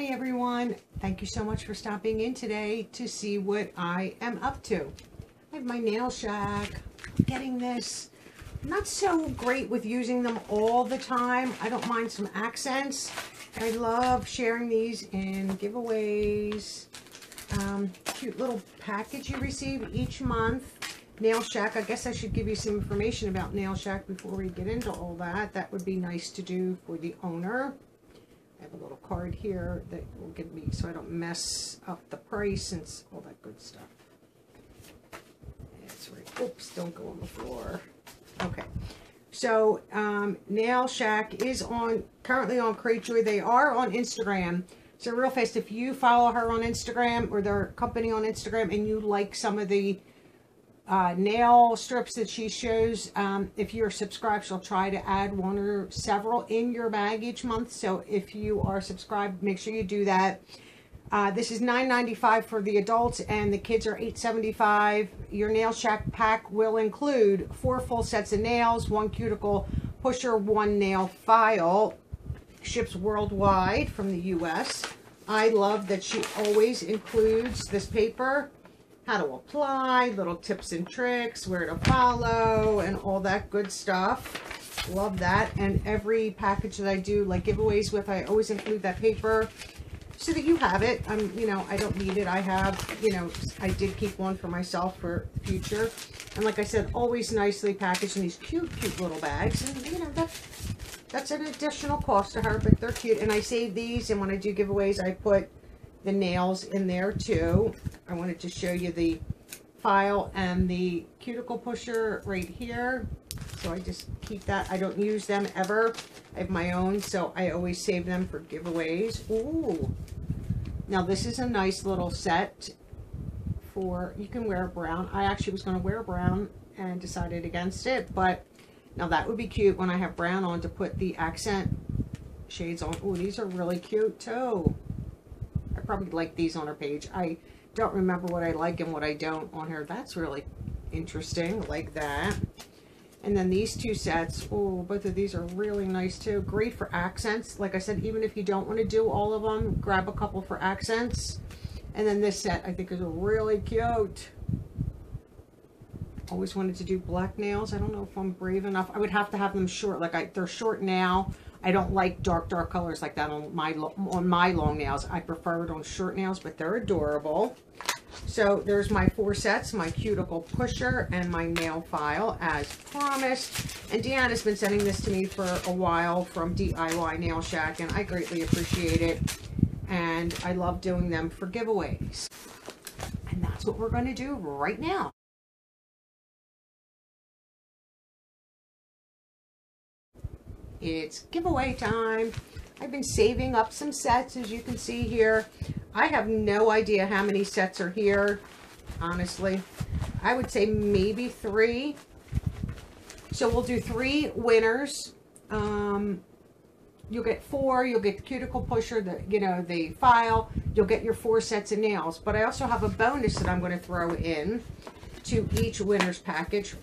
Hi everyone, thank you so much for stopping in today to see what I am up to. I have my nail shack, getting this. Not so great with using them all the time. I don't mind some accents. I love sharing these in giveaways. Cute little package you receive each month. Nail Shack, I guess I should give you some information about Nail Shack before we get into all that. That would be nice to do for the owner. I have a little card here that will give me so I don't mess up the price and all that good stuff. That's right. Oops, don't go on the floor. Okay. So Nail Shack is currently on Cratejoy. They are on Instagram. So real fast, if you follow her on Instagram or their company on Instagram and you like some of the nail strips that she shows, if you're subscribed, she'll try to add one or several in your bag each month. So if you are subscribed, make sure you do that. This is $9.95 for the adults and the kids are $8.75. Your Nail Shack pack will include 4 full sets of nails, 1 cuticle pusher, 1 nail file. Ships worldwide from the US. I love that she always includes this paper, how to apply, little tips and tricks, where to follow, and all that good stuff. Love that. And every package that I do, like giveaways with, I always include that paper so that you have it. You know, I don't need it. I have, you know, I did keep one for myself for the future. And like I said, always nicely packaged in these cute, cute little bags. And, you know, that's an additional cost to her, but they're cute. And I save these, and when I do giveaways, I put the nails in there too. I wanted to show you the file and the cuticle pusher right here. So I just keep that. I don't use them ever. I have my own, so I always save them for giveaways. Ooh. Now this is a nice little set for, you can wear brown. I actually was going to wear brown and decided against it, but now that would be cute when I have brown on to put the accent shades on. Oh, these are really cute too. I probably like these on her page. I don't remember what I like and what I don't on her. That's really interesting, like that. And then these 2 sets, oh, both of these are really nice too. Great for accents. Like I said, even if you don't want to do all of them, grab a couple for accents. And then this set I think is really cute. Always wanted to do black nails. I don't know if I'm brave enough. I would have to have them short. Like they're short now. I don't like dark colors like that on my long nails. I prefer it on short nails, but they're adorable. So there's my 4 sets, my cuticle pusher and my nail file as promised. And Deanna's been sending this to me for a while from DIY Nail Shack, and I greatly appreciate it. And I love doing them for giveaways. And that's what we're going to do right now. It's giveaway time. I've been saving up some sets, as you can see here. I have no idea how many sets are here, honestly. I would say maybe 3. So we'll do 3 winners. You'll get 4. You'll get the cuticle pusher, the file. You'll get your 4 sets of nails. But I also have a bonus that I'm going to throw in to each winner's package.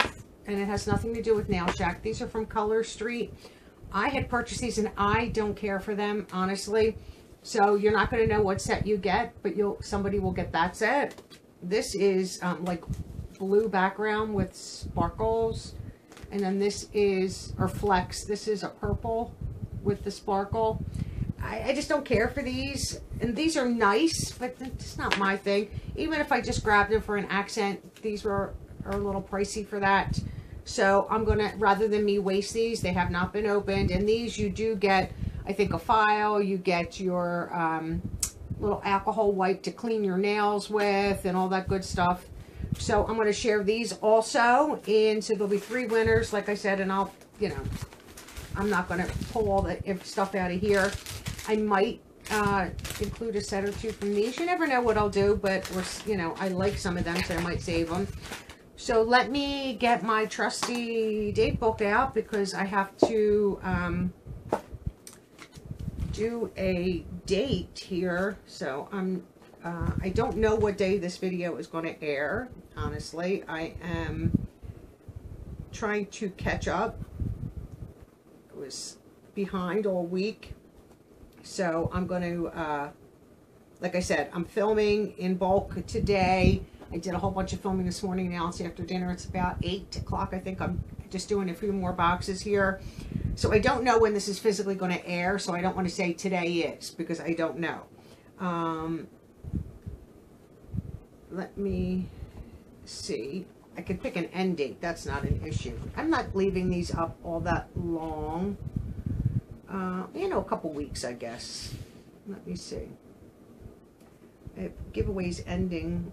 And it has nothing to do with Nail Shack. These are from Color Street. I had purchased these and I don't care for them, honestly. So you're not going to know what set you get, but somebody will get that set. This is like blue background with sparkles. And then this is, or flecks, this is a purple with the sparkle. I just don't care for these. And these are nice, but it's not my thing. Even if I just grabbed them for an accent, these are a little pricey for that. So I'm going to, rather than me waste these, they have not been opened. And these you do get, I think, a file. You get your little alcohol wipe to clean your nails with and all that good stuff. So I'm going to share these also. And so there'll be 3 winners, like I said, and I'll, you know, I'm not going to pull all the stuff out of here. I might include a set or 2 from these. You never know what I'll do, but, you know, I like some of them, so I might save them. So let me get my trusty date book out because I have to do a date here. So I don't know what day this video is going to air. Honestly, I am trying to catch up. I was behind all week. So I'm going to like I said, I'm filming in bulk today. I did a whole bunch of filming this morning. Now it's after dinner. It's about 8 o'clock. I think I'm just doing a few more boxes here. So I don't know when this is physically going to air, so I don't want to say today is, because I don't know. Let me see. I could pick an end date. That's not an issue. I'm not leaving these up all that long. You know, a couple weeks, I guess. Let me see. I have giveaways ending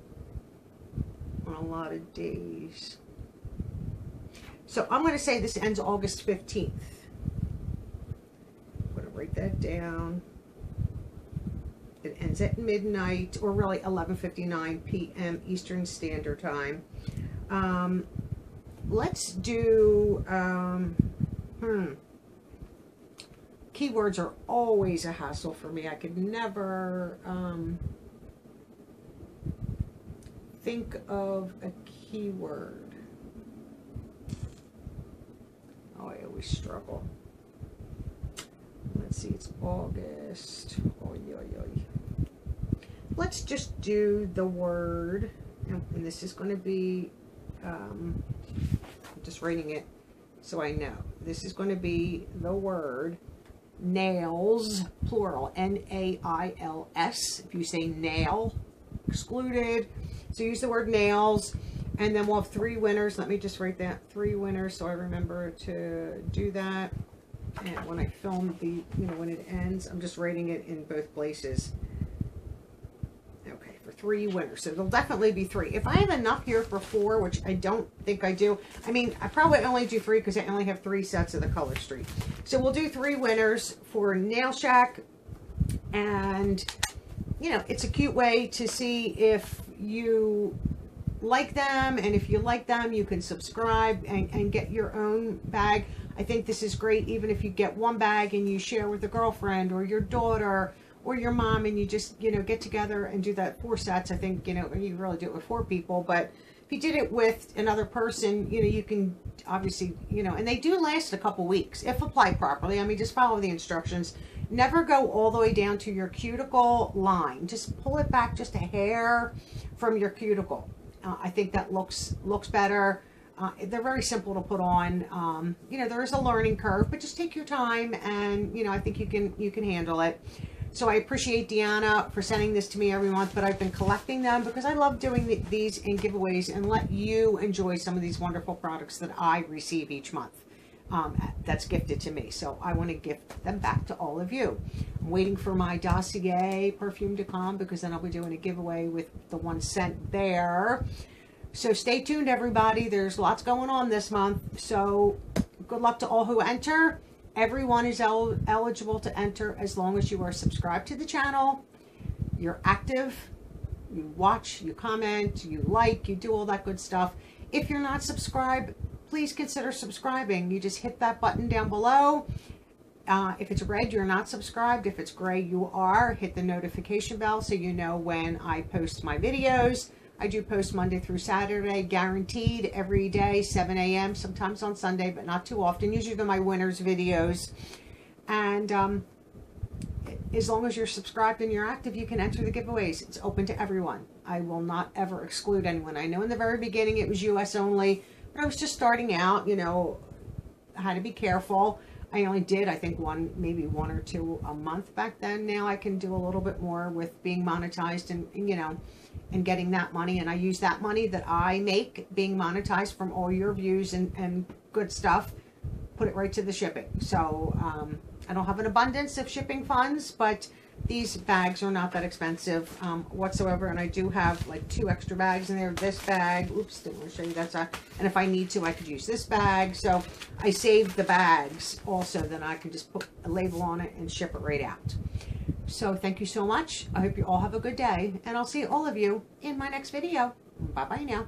on a lot of days. So I'm going to say this ends August 15th. I'm going to write that down. It ends at midnight, or really 11:59 p.m. Eastern Standard Time. Let's do, keywords are always a hassle for me. I could never think of a keyword. Oh, I always struggle. Let's see, it's August. Oy, oy, oy. Let's just do the word, and this is going to be, I'm just writing it so I know. This is going to be the word nails, plural, N-A-I-L-S. If you say nail, excluded. So use the word nails, and then we'll have 3 winners. Let me just write that, 3 winners, so I remember to do that. And when I film the, you know, when it ends, I'm just writing it in both places. Okay, for 3 winners. So there'll definitely be 3. If I have enough here for 4, which I don't think I do, I mean, I probably only do 3 because I only have 3 sets of the color street. So we'll do 3 winners for Nail Shack. And, you know, it's a cute way to see if you like them, and if you like them, you can subscribe and get your own bag. I think this is great even if you get 1 bag and you share with a girlfriend or your daughter or your mom, and you just, you know, get together and do that 4 sets. I think, you know, you really do it with 4 people, but if you did it with another person, you know, you can obviously, you know, and they do last a couple weeks if applied properly. I mean, just follow the instructions. Never go all the way down to your cuticle line. Just pull it back just a hair from your cuticle. I think that looks better. They're very simple to put on. You know, there is a learning curve, but just take your time, and, you know, I think you can handle it. So I appreciate Deanna for sending this to me every month, but I've been collecting them because I love doing these in giveaways and let you enjoy some of these wonderful products that I receive each month. That's gifted to me, so I want to gift them back to all of you. I'm waiting for my Dossier perfume to come, because then I'll be doing a giveaway with the 1 cent there. So stay tuned, everybody. There's lots going on this month, so good luck to all who enter. Everyone is eligible to enter as long as you are subscribed to the channel, you're active, you watch, you comment, you like, you do all that good stuff. If you're not subscribed, please consider subscribing. You just hit that button down below. If it's red, you're not subscribed. If it's gray, you are. Hit the notification bell so you know when I post my videos. I do post Monday through Saturday, guaranteed, every day, 7 a.m., sometimes on Sunday, but not too often. Usually they're my winners videos. And as long as you're subscribed and you're active, you can enter the giveaways. It's open to everyone. I will not ever exclude anyone. I know in the very beginning it was US only, but I was just starting out, you know, I had to be careful. I only did, I think, maybe 1 or 2 a month back then. Now I can do a little bit more with being monetized and you know, and getting that money. And I use that money that I make being monetized from all your views and good stuff, put it right to the shipping. So I don't have an abundance of shipping funds, but these bags are not that expensive whatsoever. And I do have like 2 extra bags in there. This bag, oops, didn't want to show you that side. And if I need to, I could use this bag. So I save the bags also, then I can just put a label on it and ship it right out. So thank you so much. I hope you all have a good day, and I'll see all of you in my next video. Bye-bye now.